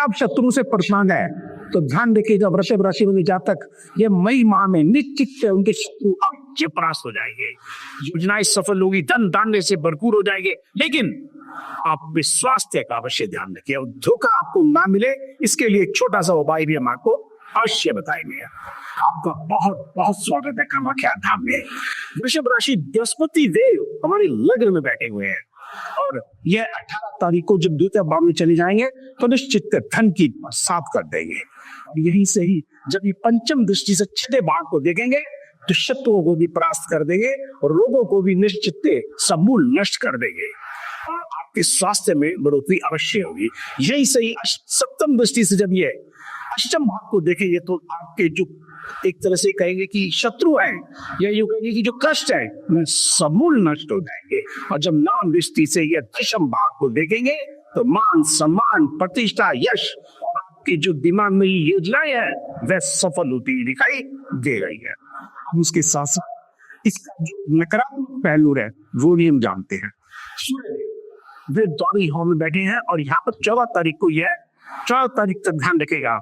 आप शत्रु से परेशान है तो ध्यान रखिएगा, वृषभ राशि वाले जातक ये मई माह में निश्चित उनके शत्रु अवश्य परास्त हो जाएंगे, योजनाएं सफल होगी, धन धान्य से भरपूर हो जाएंगे। लेकिन आप स्वास्थ्य का अवश्य ध्यान रखिए और धोखा आपको ना मिले, इसके लिए एक छोटा सा उपाय भी हम आपको अवश्य बताएंगे। आपका बहुत बहुत स्वागत है कामाख्या धाम में। वृषभ राशि बृहस्पति देव हमारे लग्न में बैठे हुए हैं और यह 18 तारीख को जब द्वितीय भाव में चले जाएंगे तो निश्चित धन की साफ कर देंगे। और यहीं से ही जब ये पंचम दृष्टि से छठे भाव को देखेंगे तो शत्रुओं को भी परास्त कर देंगे और रोगों को भी निश्चित समूल नष्ट कर देंगे। आपके स्वास्थ्य में बढ़ोतरी अवश्य होगी। यही सही सप्तम दृष्टि से जब ये अष्टम भाव को देखेंगे तो आपके जो एक तरह से कहेंगे कि शत्रु है या यूं कहेंगे कि जो कष्ट है वे समूल नष्ट हो जाएंगे। और जब नवम दृष्टि से ये दशम भाव को देखेंगे तो मान सम्मान प्रतिष्ठा यश और आपकी जो दिमाग में योजनाएं है वह सफल होती दिखाई दे रही है। हम उसके साथ साथ इसका जो नकारात्मक पहलू है वो भी हम जानते हैं। वे द्वादश भाव में बैठे हैं और यहाँ पर 14 तारीख को यह 14 तारीख तक ध्यान रखेगा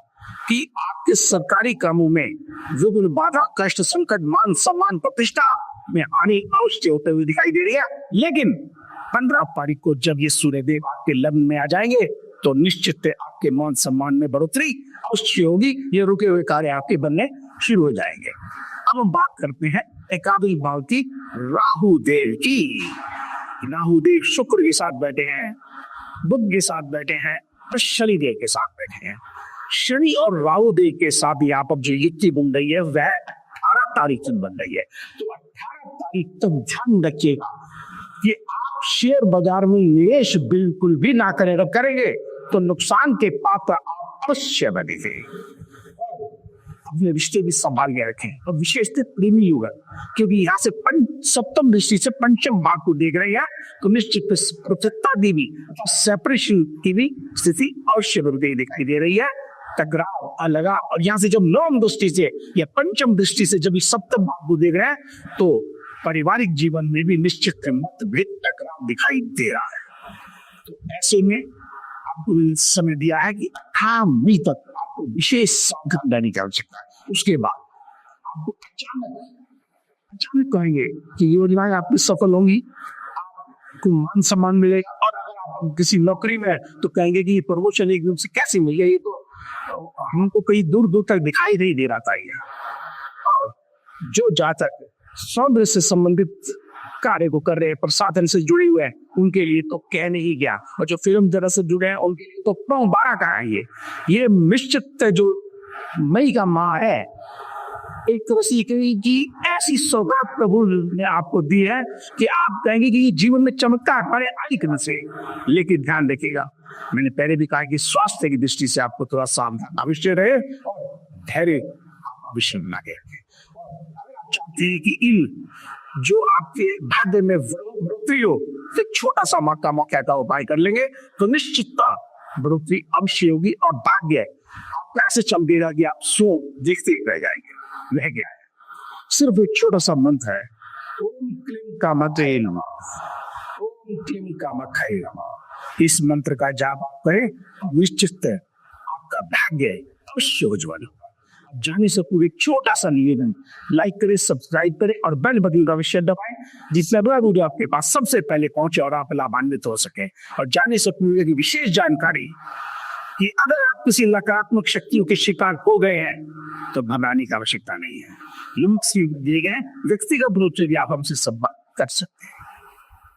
कि आपके सरकारी कामों में विभिन्न बाधा कष्ट संकट मान सम्मान प्रतिष्ठा में आने अवश्य होते हुए दिखाई दे रही है। लेकिन 15 तारीख को जब ये सूर्यदेव आपके लग्न में आ जाएंगे तो निश्चित आपके मान सम्मान में बढ़ोतरी अवश्य होगी। ये रुके हुए कार्य आपके बनने शुरू हो जाएंगे। अब हम बात करते हैं एकादश भाव की राहु देव की। राहु देव शुक्र के साथ बैठे हैं, बुध के साथ बैठे हैं और शनि देव के साथ बैठे हैं। शनि और राहु देव के साथ यहाँ पर जो युक्ति बन रही है वह 18 तारीख तक बन रही है। तो 18 तारीख तक ध्यान रखिएगा कि आप शेयर बाजार में निवेश बिल्कुल भी ना करें। अगर करेंगे तो नुकसान के पात्र आप अवश्य बनेंगे। अपने रिश्ते भी संभाल के रखें और विशेषतः प्रेमी युग, क्योंकि यहाँ से सप्तम दृष्टि से पंचम भाव को देख रहे हैं तो निश्चित पृथकता देवी सेपरेशन की भी स्थिति अवश्य दिखाई दे रही है। टकराव अलगा और यहाँ से जब नवम दृष्टि से या पंचम दृष्टि से जब सप्तम भाव को देख रहे हैं तो पारिवारिक जीवन में भी निश्चित मतभेद टकराव दिखाई दे रहा है। तो ऐसे में आपको समय दिया है कि 18 मई तक आपको विशेष सावधान रहने की आवश्यकता है। उसके बाद आपको अचानक कहेंगे कि योजनाएं आपकी सफल होंगी, आपको मान सम्मान मिलेगा। और अगर आप किसी नौकरी में तो कहेंगे कि ये प्रमोशन एकदम से कैसे मिल गया, ये तो हमको कहीं दूर दूर तक दिखाई नहीं दे रहा था। और जो जातक सौंदर्य से संबंधित कार्य को कर रहे हैं, प्रसाधन से जुड़े हुए हैं, उनके लिए तो कह नहीं गया। और जो फिल्म जगत से जुड़े हैं उनके लिए तो 12 का है। ये निश्चित जो मई का माह है एक तरह से कि ऐसी सौगात प्रभु ने आपको दी है कि आप कहेंगे कि जीवन में चमत्कार हमारे आई से। लेकिन ध्यान रखिएगा, मैंने पहले भी कहा कि स्वास्थ्य की दृष्टि से आपको थोड़ा सावधान अवश्य रहे और धैर्य अवश्य बना के रखें। चाहते हैं कि इन जो आपके भाग्य में बढ़ोतरी हो तो छोटा सा मौका का उपाय कर लेंगे तो निश्चितता बढ़ोतरी अवश्य होगी और भाग्य आपका ऐसे चमकेगा कि आप सो देखते रह जाएंगे। रह गया है सिर्फ एक छोटा सा मंत्र है, ओम क्लीं कामधे नमः, ओम क्लीं कामाख्याय नमः। इस मंत्र का जाप आप करें निश्चित आपका भाग्य अवश्य उज्ज्वल होगा। जाने से पूर्व एक छोटा सा निवेदन, लाइक करें, सब्सक्राइब करें और बेल बटन का अवश्य दबाएं जिससे अगला वीडियो आपके पास सबसे पहले पहुंचे और आप लाभान्वित हो सके। और जाने से पूर्व की विशेष जानकारी कि अगर आप किसी नकारात्मक शक्तियों के शिकार हो गए हैं तो घबराने की आवश्यकता नहीं है। लिंक दिए गए व्यक्तिगत रूप से भी आप हमसे संपर्क कर सकते हैं।